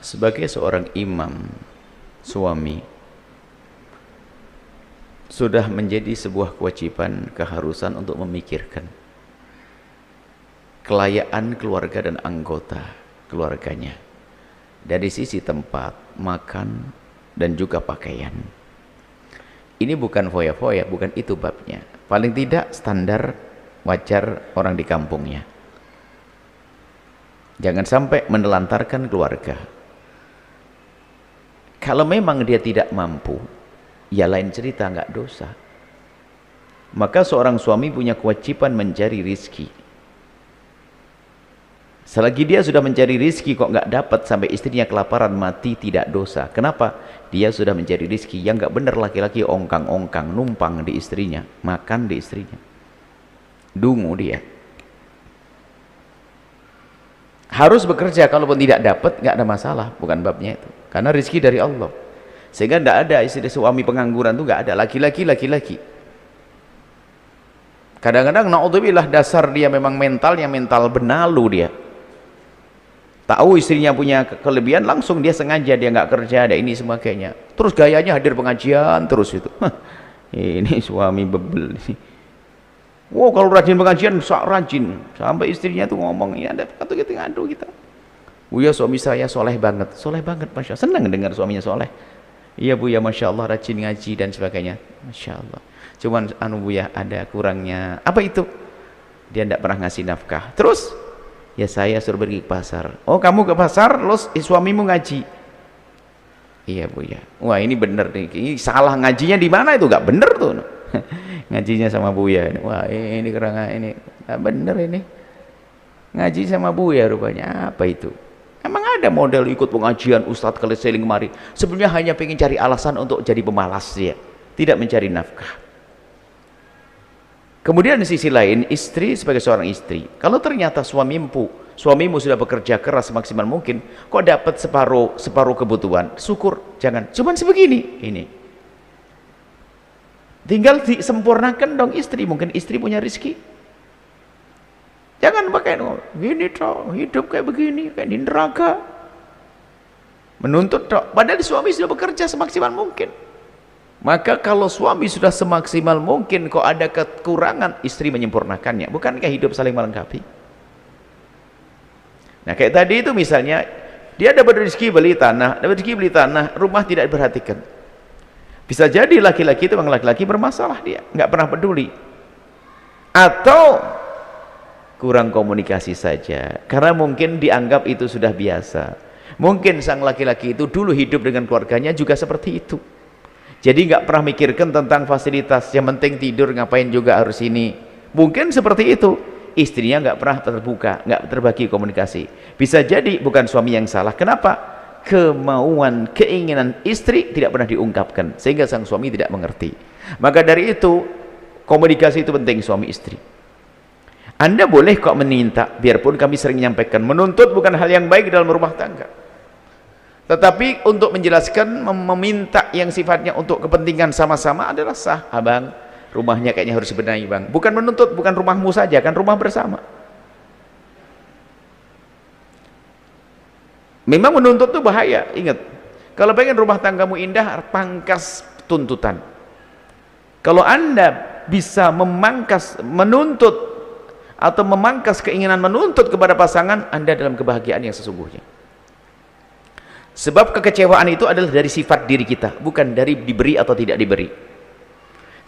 Sebagai seorang imam, suami, sudah menjadi sebuah kewajiban, keharusan untuk memikirkan kelayaan keluarga dan anggota keluarganya dari sisi tempat, makan, dan juga pakaian. Ini bukan foya-foya, bukan itu babnya. Paling tidak standar wajar orang di kampungnya. Jangan sampai menelantarkan keluarga. Kalau memang dia tidak mampu, ya lain cerita, nggak dosa. Maka seorang suami punya kewajiban mencari rizki. Selagi dia sudah mencari rizki kok nggak dapat, sampai istrinya kelaparan mati, tidak dosa. Kenapa? Dia sudah mencari rizki. Yang nggak benar laki-laki ongkang-ongkang, numpang di istrinya, makan di istrinya, dungu dia. Harus bekerja, kalaupun tidak dapat nggak ada masalah, bukan babnya itu, karena rizki dari Allah. Sehingga tidak ada istri suami pengangguran itu nggak ada, laki-laki. Kadang-kadang naudzubillah, dasar dia memang mentalnya mental benalu. Dia tahu istrinya punya kelebihan, langsung dia sengaja dia nggak kerja, ada ini sebagainya, terus gayanya hadir pengajian terus itu. Ini suami bebel ini. Wow, kalau rajin pengajian, rajin sampai istrinya tuh ngomong, ya ada kata kita ngadu kita. Bu ya, suami saya soleh banget, masya Allah. Senang dengar suaminya soleh. Iya bu ya, masya Allah, rajin ngaji dan sebagainya, masya Allah. Cuman bu ya, ada kurangnya. Apa itu? Dia tidak pernah ngasih nafkah. Terus ya saya suruh pergi ke pasar. Oh kamu ke pasar, terus suamimu ngaji. Iya bu ya. Wah ini bener nih, ini salah ngajinya di mana itu? Gak bener tuh. Ngajinya sama Buya. Wah ini kerana ini gak bener ini. Ngaji sama Buya rupanya. Apa itu? Emang ada model ikut pengajian Ustadz kali seling kemari, sebenarnya hanya pengen cari alasan untuk jadi pemalas dia, tidak mencari nafkah. Kemudian di sisi lain, istri sebagai seorang istri, kalau ternyata suamimu sudah bekerja keras semaksimal mungkin, kok dapat separuh kebutuhan, syukur. Jangan cuman sebegini ini, tinggal disempurnakan dong istri. Mungkin istri punya rezeki, jangan pakai gini toh, hidup kayak begini, kayak di neraka, menuntut toh, padahal suami sudah bekerja semaksimal mungkin. Maka kalau suami sudah semaksimal mungkin kok ada kekurangan, istri menyempurnakannya. Bukankah hidup saling melengkapi? Nah kayak tadi itu misalnya, dia dapat rezeki beli tanah, rumah tidak diperhatikan. Bisa jadi laki-laki itu memang laki-laki bermasalah, dia nggak pernah peduli, atau kurang komunikasi saja, karena mungkin dianggap itu sudah biasa. Mungkin sang laki-laki itu dulu hidup dengan keluarganya juga seperti itu, jadi nggak pernah mikirkan tentang fasilitas, yang penting tidur, ngapain juga harus ini. Mungkin seperti itu, istrinya nggak pernah terbuka, nggak terbagi komunikasi. Bisa jadi bukan suami yang salah. Kenapa? Kemauan, keinginan istri tidak pernah diungkapkan, sehingga sang suami tidak mengerti. Maka dari itu, komunikasi itu penting suami istri. Anda boleh kok meminta, biarpun kami sering menyampaikan, menuntut bukan hal yang baik dalam rumah tangga. Tetapi untuk menjelaskan, meminta yang sifatnya untuk kepentingan sama-sama adalah sah. Abang, rumahnya kayaknya harus dibenahi bang. Bukan menuntut, bukan rumahmu saja, kan rumah bersama. Memang menuntut itu bahaya. Ingat, kalau pengen rumah tanggamu indah, pangkas tuntutan. Kalau Anda bisa menuntut atau memangkas keinginan menuntut kepada pasangan, Anda dalam kebahagiaan yang sesungguhnya. Sebab kekecewaan itu adalah dari sifat diri kita, bukan dari diberi atau tidak diberi.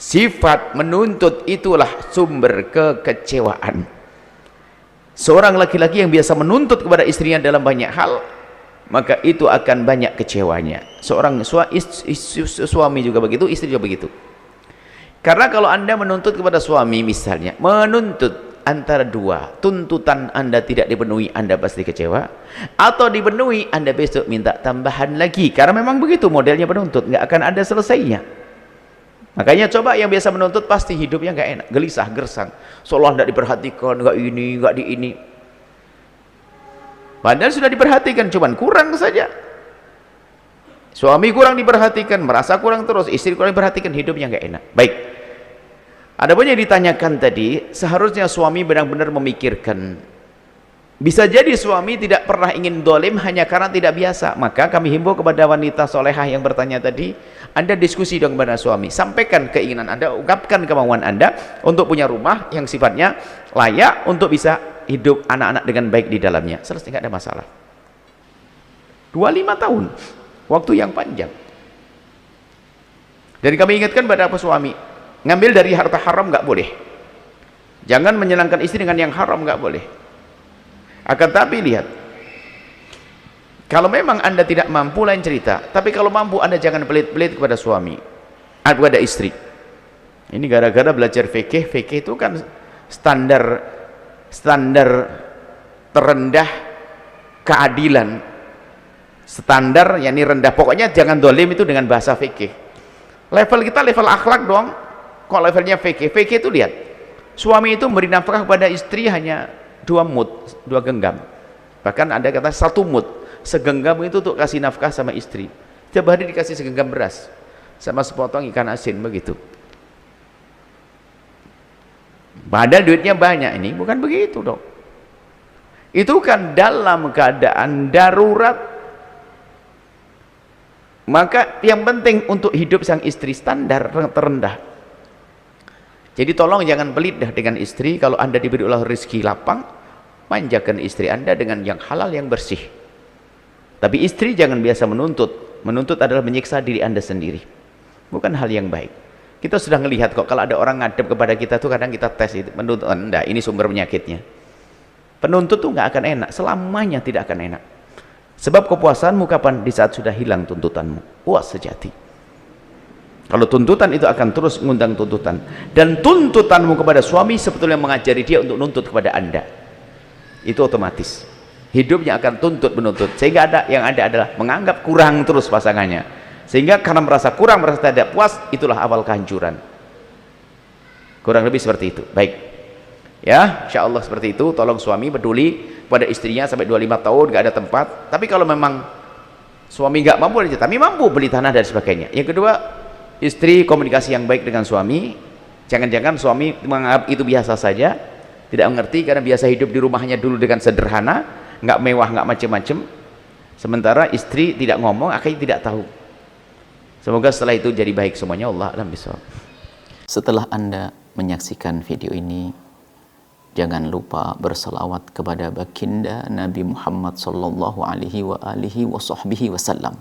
Sifat menuntut itulah sumber kekecewaan. Seorang laki-laki yang biasa menuntut kepada istrinya dalam banyak hal, maka itu akan banyak kecewanya. Seorang suami juga begitu, istri juga begitu. Karena kalau Anda menuntut kepada suami, misalnya menuntut antara dua, tuntutan Anda tidak dipenuhi, Anda pasti kecewa, atau dipenuhi, Anda besok minta tambahan lagi, karena memang begitu modelnya penuntut, nggak akan ada selesainya. Makanya coba yang biasa menuntut pasti hidupnya nggak enak, gelisah, gersang, seolah tidak diperhatikan, nggak ini, nggak di ini. Padahal sudah diperhatikan, cuman kurang saja. Suami kurang diperhatikan, merasa kurang terus, istri kurang diperhatikan, hidupnya nggak enak. Baik. Adapun yang ditanyakan tadi, seharusnya suami benar-benar memikirkan Bisa jadi suami tidak pernah ingin dolim hanya karena tidak biasa. Maka kami himbau kepada wanita solehah yang bertanya tadi, Anda diskusi dong kepada suami, sampaikan keinginan Anda, ungkapkan kemauan Anda untuk punya rumah yang sifatnya layak untuk bisa hidup anak-anak dengan baik di dalamnya. Selesai, tidak ada masalah. 25 tahun, waktu yang panjang. Dan kami ingatkan pada suami, ngambil dari harta haram nggak boleh. Jangan menyenangkan istri dengan yang haram, nggak boleh. Akan tapi lihat, kalau memang Anda tidak mampu lain cerita, tapi kalau mampu Anda jangan pelit-pelit kepada suami, kepada istri. Ini gara-gara belajar fikih. Fikih itu kan standar terendah keadilan, standar yakni rendah, pokoknya jangan dolim itu dengan bahasa fikih. Level kita level akhlak doang. Kok levelnya fikih? Fikih itu lihat, suami itu memberi nafkah kepada istri hanya 2 mud, 2 genggam. Bahkan ada kata 1 mud, segenggam itu untuk kasih nafkah sama istri. Tiap hari dikasih segenggam beras sama sepotong ikan asin, begitu. Padahal duitnya banyak. Ini bukan begitu dong. Itu kan dalam keadaan darurat. Maka yang penting untuk hidup sang istri standar terendah. Jadi tolong jangan pelit dah dengan istri. Kalau Anda diberi Allah rezeki lapang, manjakan istri Anda dengan yang halal, yang bersih. Tapi istri jangan biasa menuntut. Menuntut adalah menyiksa diri Anda sendiri, bukan hal yang baik. Kita sudah melihat kok, kalau ada orang ngadep kepada kita tuh kadang kita tes itu, menuntut Anda, ini sumber penyakitnya. Penuntut tuh nggak akan enak, selamanya tidak akan enak. Sebab kepuasanmu kapan? Di saat sudah hilang tuntutanmu, puas sejati. Kalau tuntutan itu akan terus mengundang tuntutan, dan tuntutanmu kepada suami sebetulnya mengajari dia untuk nuntut kepada Anda. Itu otomatis hidupnya akan tuntut menuntut, sehingga yang ada adalah menganggap kurang terus pasangannya, sehingga karena merasa kurang, merasa tidak puas, itulah awal kehancuran. Kurang lebih seperti itu. Baik ya, insya Allah seperti itu. Tolong suami peduli pada istrinya sampai 25 tahun gak ada tempat. Tapi kalau memang suami gak mampu, tapi mampu beli tanah dan sebagainya. Yang kedua, istri komunikasi yang baik dengan suami. Jangan-jangan suami menganggap itu biasa saja, tidak mengerti karena biasa hidup di rumahnya dulu dengan sederhana, nggak mewah, nggak macem-macem. Sementara istri tidak ngomong, akhirnya tidak tahu. Semoga setelah itu jadi baik semuanya. Allah alam bisawab. Setelah Anda menyaksikan video ini, jangan lupa berselawat kepada baginda Nabi Muhammad sallallahu alaihi wa alihi wa sahbihi wasallam.